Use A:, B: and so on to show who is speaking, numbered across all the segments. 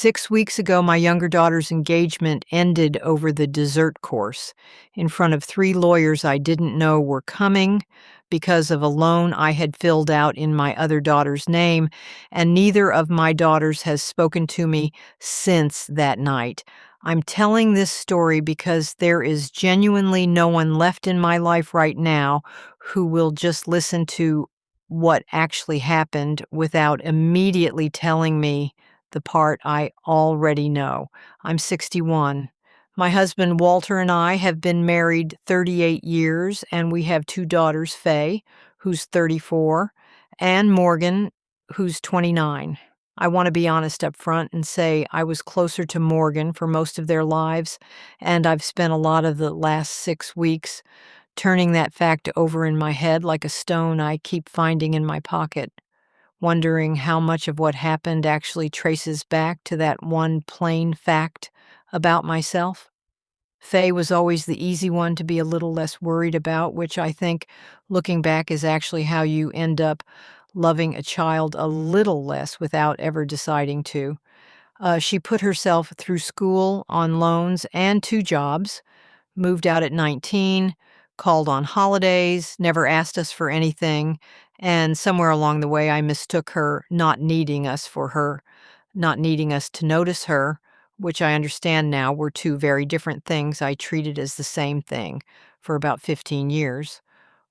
A: 6 weeks ago, my younger daughter's engagement ended over the dessert course in front of 3 lawyers I didn't know were coming because of a loan I had filled out in my other daughter's name, and neither of my daughters has spoken to me since that night. I'm telling this story because there is genuinely no one left in my life right now who will just listen to what actually happened without immediately telling me the part I already know. I'm 61. My husband Walter and I have been married 38 years, and we have 2 daughters, Faye, who's 34, and Morgan, who's 29. I want to be honest up front and say I was closer to Morgan for most of their lives, and I've spent a lot of the last 6 weeks turning that fact over in my head like a stone I keep finding in my pocket, wondering how much of what happened actually traces back to that one plain fact about myself. Faye was always the easy one to be a little less worried about, which I think, looking back, is actually how you end up loving a child a little less without ever deciding to. She put herself through school on loans and 2 jobs, moved out at 19, called on holidays, never asked us for anything, and somewhere along the way I mistook her not needing us to notice her, which I understand now were 2 very different things I treated as the same thing for about 15 years.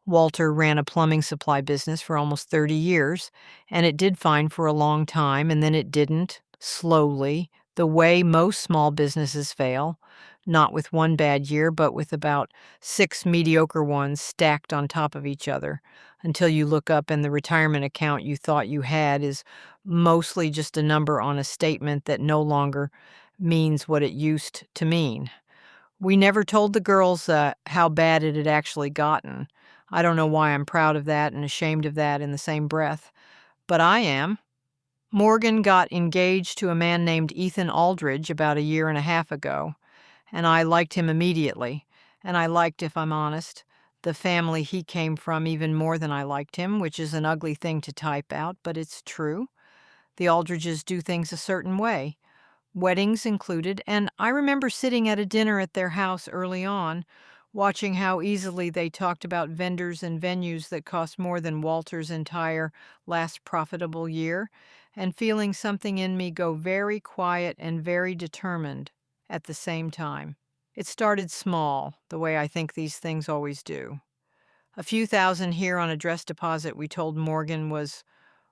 A: Walter ran a plumbing supply business for almost 30 years, and it did fine for a long time, and then it didn't, slowly, the way most small businesses fail, not with one bad year, but with about 6 mediocre ones stacked on top of each other, until you look up and the retirement account you thought you had is mostly just a number on a statement that no longer means what it used to mean. We never told the girls how bad it had actually gotten. I don't know why I'm proud of that and ashamed of that in the same breath, but I am. Morgan got engaged to a man named Ethan Aldridge about a year and a half ago, and I liked him immediately. And I liked, if I'm honest, the family he came from even more than I liked him, which is an ugly thing to type out, but it's true. The Aldridges do things a certain way, weddings included, and I remember sitting at a dinner at their house early on, watching how easily they talked about vendors and venues that cost more than Walter's entire last profitable year, and feeling something in me go very quiet and very determined at the same time. It started small, the way I think these things always do. A few thousand here on a dress deposit we told Morgan was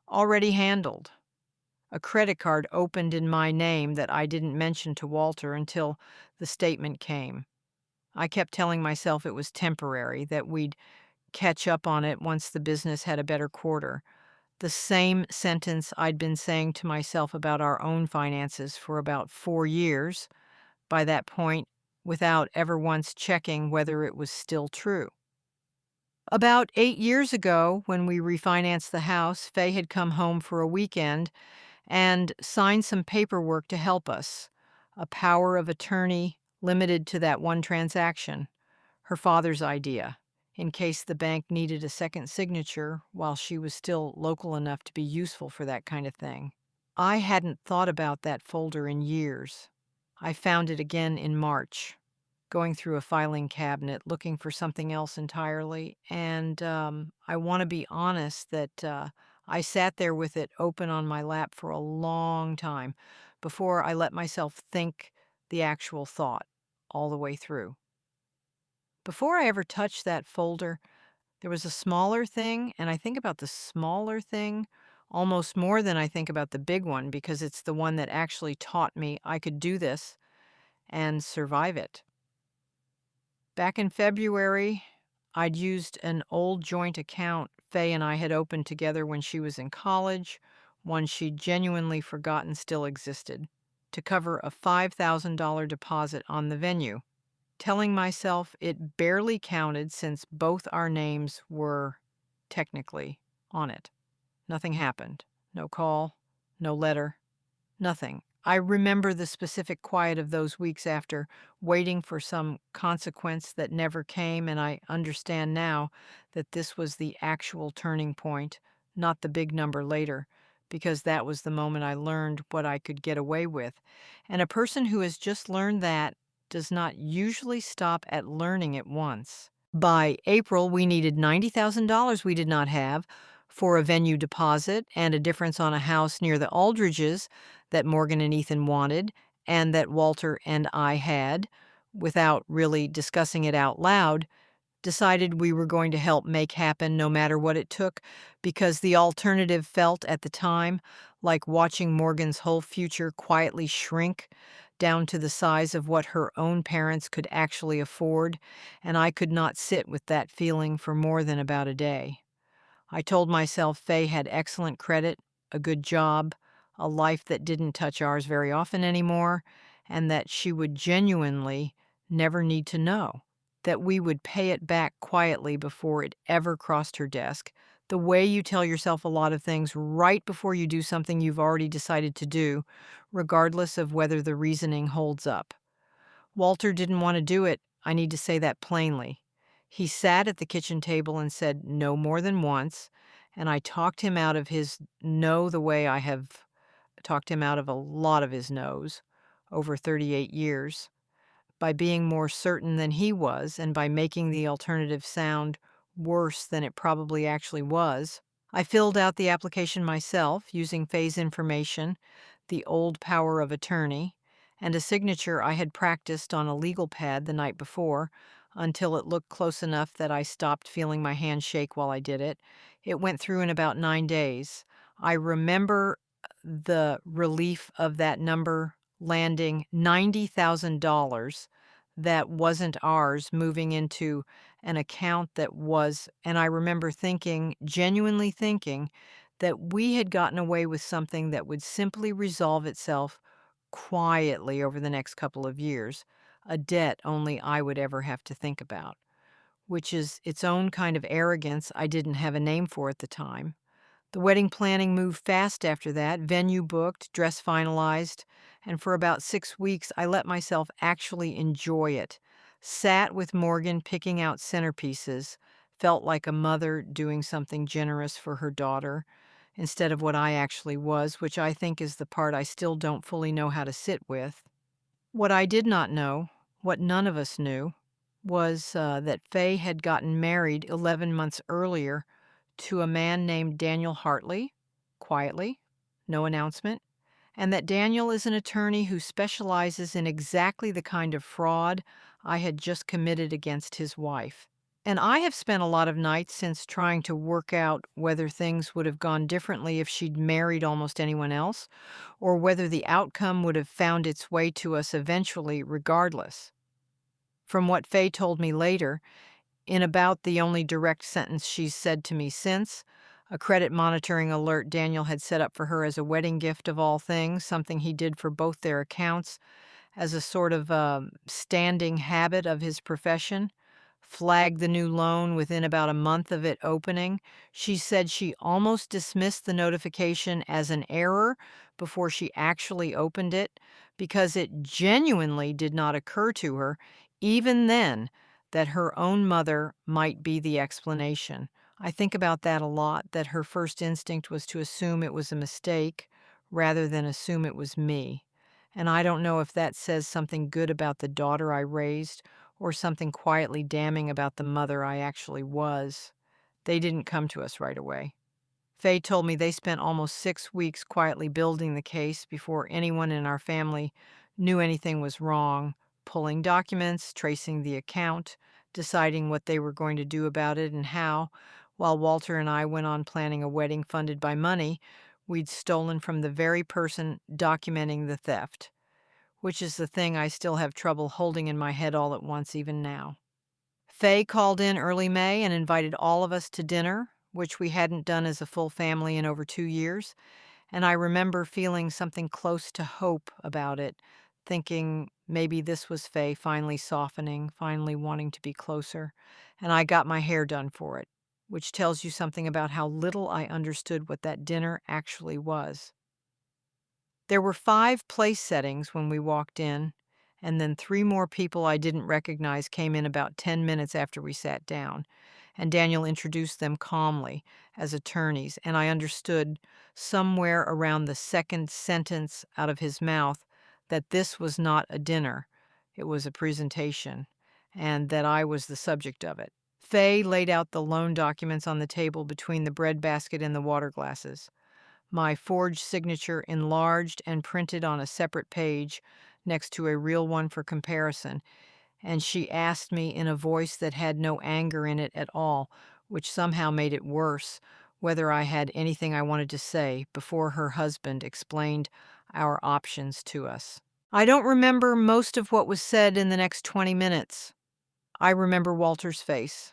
A: already handled. A credit card opened in my name that I didn't mention to Walter until the statement came. I kept telling myself it was temporary, that we'd catch up on it once the business had a better quarter. The same sentence I'd been saying to myself about our own finances for about 4 years, by that point, without ever once checking whether it was still true. About 8 years ago, when we refinanced the house, Faye had come home for a weekend and signed some paperwork to help us, a power of attorney limited to that one transaction, her father's idea, in case the bank needed a second signature while she was still local enough to be useful for that kind of thing. I hadn't thought about that folder in years. I found it again in March, going through a filing cabinet looking for something else entirely, and I want to be honest that I sat there with it open on my lap for a long time before I let myself think the actual thought all the way through. Before I ever touched that folder, there was a smaller thing, and I think about the smaller thing almost more than I think about the big one because it's the one that actually taught me I could do this and survive it. Back in February, I'd used an old joint account Faye and I had opened together when she was in college, one she'd genuinely forgotten still existed, to cover a $5,000 deposit on the venue, telling myself it barely counted since both our names were, technically, on it. Nothing happened. No call, no letter, nothing. I remember the specific quiet of those weeks after, waiting for some consequence that never came, and I understand now that this was the actual turning point, not the big number later, because that was the moment I learned what I could get away with. And a person who has just learned that does not usually stop at learning it once. By April, we needed $90,000 we did not have for a venue deposit and a difference on a house near the Aldridges that Morgan and Ethan wanted and that Walter and I had, without really discussing it out loud, decided we were going to help make happen no matter what it took, because the alternative felt at the time like watching Morgan's whole future quietly shrink down to the size of what her own parents could actually afford, and I could not sit with that feeling for more than about a day. I told myself Faye had excellent credit, a good job, a life that didn't touch ours very often anymore, and that she would genuinely never need to know, that we would pay it back quietly before it ever crossed her desk. The way you tell yourself a lot of things right before you do something you've already decided to do, regardless of whether the reasoning holds up. Walter didn't want to do it. I need to say that plainly. He sat at the kitchen table and said no more than once, and I talked him out of his no the way I have talked him out of a lot of his no's over 38 years, by being more certain than he was and by making the alternative sound worse than it probably actually was. I filled out the application myself using Faye's information, the old power of attorney, and a signature I had practiced on a legal pad the night before until it looked close enough that I stopped feeling my hand shake while I did it. It went through in about 9 days. I remember the relief of that number landing $90,000 that wasn't ours moving into an account that was, and I remember thinking, genuinely thinking, that we had gotten away with something that would simply resolve itself quietly over the next couple of years, a debt only I would ever have to think about, which is its own kind of arrogance I didn't have a name for at the time. The wedding planning moved fast after that, venue booked, dress finalized, and for about 6 weeks I let myself actually enjoy it. Sat with Morgan picking out centerpieces, felt like a mother doing something generous for her daughter, instead of what I actually was, which I think is the part I still don't fully know how to sit with. What I did not know, what none of us knew, was that Faye had gotten married 11 months earlier to a man named Daniel Hartley, quietly, no announcement, and that Daniel is an attorney who specializes in exactly the kind of fraud I had just committed against his wife. And I have spent a lot of nights since trying to work out whether things would have gone differently if she'd married almost anyone else, or whether the outcome would have found its way to us eventually regardless. From what Faye told me later, in about the only direct sentence she's said to me since, a credit monitoring alert Daniel had set up for her as a wedding gift of all things, something he did for both their accounts as a sort of standing habit of his profession, flagged the new loan within about a month of it opening. She said she almost dismissed the notification as an error before she actually opened it because it genuinely did not occur to her, even then, that her own mother might be the explanation. I think about that a lot, that her first instinct was to assume it was a mistake rather than assume it was me. And I don't know if that says something good about the daughter I raised or something quietly damning about the mother I actually was. They didn't come to us right away. Faye told me they spent almost 6 weeks quietly building the case before anyone in our family knew anything was wrong, pulling documents, tracing the account, deciding what they were going to do about it and how, while Walter and I went on planning a wedding funded by money we'd stolen from the very person documenting the theft, which is the thing I still have trouble holding in my head all at once even now. Faye called in early May and invited all of us to dinner, which we hadn't done as a full family in over 2 years, and I remember feeling something close to hope about it, thinking maybe this was Faye finally softening, finally wanting to be closer, and I got my hair done for it, which tells you something about how little I understood what that dinner actually was. There were 5 place settings when we walked in, and then 3 more people I didn't recognize came in about 10 minutes after we sat down. and Daniel introduced them calmly as attorneys, and I understood somewhere around the second sentence out of his mouth that this was not a dinner, it was a presentation, and that I was the subject of it. Fay laid out the loan documents on the table between the bread basket and the water glasses. My forged signature enlarged and printed on a separate page next to a real one for comparison, and she asked me in a voice that had no anger in it at all, which somehow made it worse, whether I had anything I wanted to say before her husband explained our options to us. I don't remember most of what was said in the next 20 minutes. I remember Walter's face.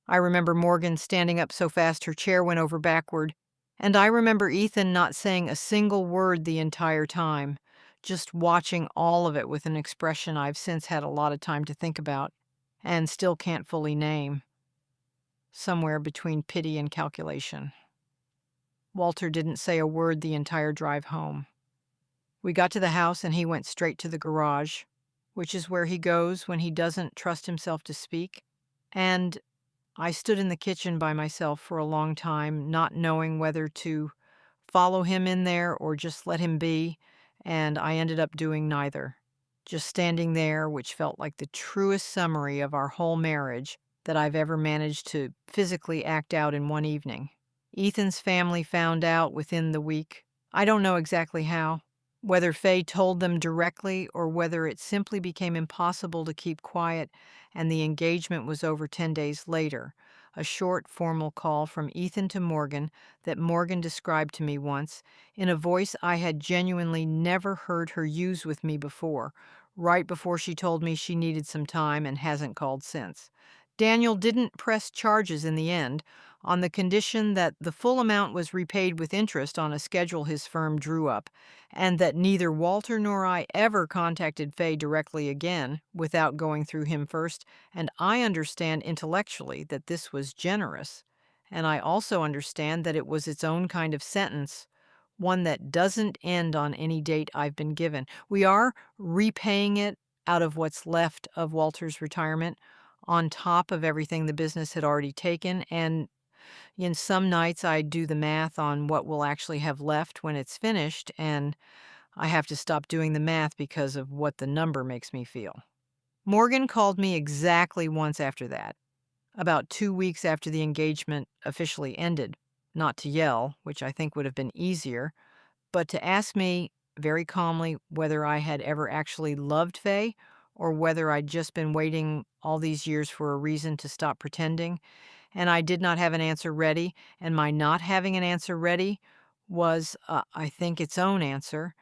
A: I remember Morgan standing up so fast her chair went over backward, and I remember Ethan not saying a single word the entire time, just watching all of it with an expression I've since had a lot of time to think about and still can't fully name, somewhere between pity and calculation. Walter didn't say a word the entire drive home. We got to the house and he went straight to the garage, which is where he goes when he doesn't trust himself to speak, and I stood in the kitchen by myself for a long time, not knowing whether to follow him in there or just let him be, and I ended up doing neither. Just standing there, which felt like the truest summary of our whole marriage that I've ever managed to physically act out in one evening. Ethan's family found out within the week. I don't know exactly how. Whether Faye told them directly or whether it simply became impossible to keep quiet and the engagement was over 10 days later, a short formal call from Ethan to Morgan that Morgan described to me once in a voice I had genuinely never heard her use with me before, right before she told me she needed some time and hasn't called since. Daniel didn't press charges in the end, on the condition that the full amount was repaid with interest on a schedule his firm drew up, and that neither Walter nor I ever contacted Fay directly again without going through him first, and I understand intellectually that this was generous, and I also understand that it was its own kind of sentence, one that doesn't end on any date I've been given. We are repaying it out of what's left of Walter's retirement, on top of everything the business had already taken, and in some nights I do the math on what we'll actually have left when it's finished, and I have to stop doing the math because of what the number makes me feel. Morgan called me exactly once after that, about 2 weeks after the engagement officially ended, not to yell, which I think would have been easier, but to ask me very calmly whether I had ever actually loved Faye or whether I'd just been waiting all these years for a reason to stop pretending, and I did not have an answer ready, and my not having an answer ready was, I think, its own answer,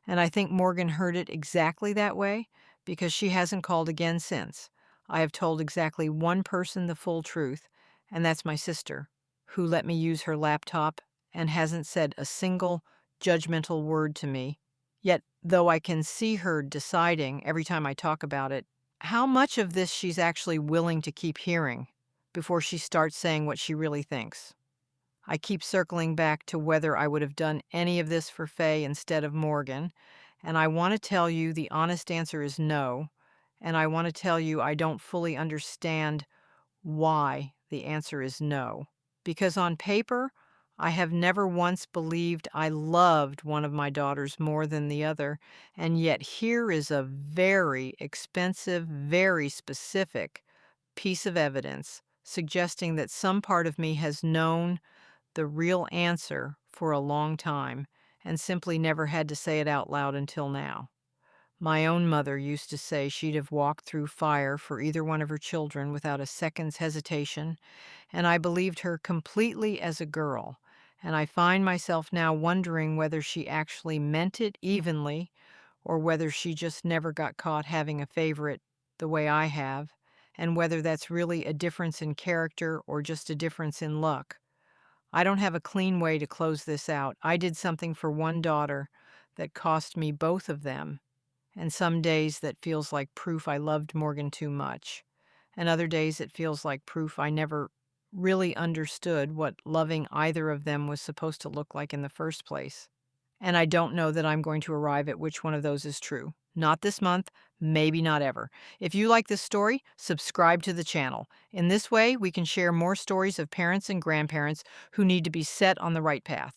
A: and I think Morgan heard it exactly that way because she hasn't called again since. I have told exactly one person the full truth, and that's my sister, who let me use her laptop and hasn't said a single judgmental word to me. Yet, though I can see her deciding every time I talk about it, how much of this she's actually willing to keep hearing before she starts saying what she really thinks. I keep circling back to whether I would have done any of this for Faye instead of Morgan, and I want to tell you the honest answer is no, and I want to tell you I don't fully understand why the answer is no. Because on paper, I have never once believed I loved one of my daughters more than the other, and yet here is a very expensive, very specific piece of evidence suggesting that some part of me has known the real answer for a long time and simply never had to say it out loud until now. My own mother used to say she'd have walked through fire for either one of her children without a second's hesitation, and I believed her completely as a girl, and I find myself now wondering whether she actually meant it evenly or whether she just never got caught having a favorite the way I have, and whether that's really a difference in character or just a difference in luck. I don't have a clean way to close this out. I did something for one daughter that cost me both of them, and some days that feels like proof I loved Morgan too much, and other days it feels like proof I never really understood what loving either of them was supposed to look like in the first place. and I don't know that I'm going to arrive at which one of those is true. Not this month, maybe not ever. If you like this story, subscribe to the channel. In this way, we can share more stories of parents and grandparents who need to be set on the right path.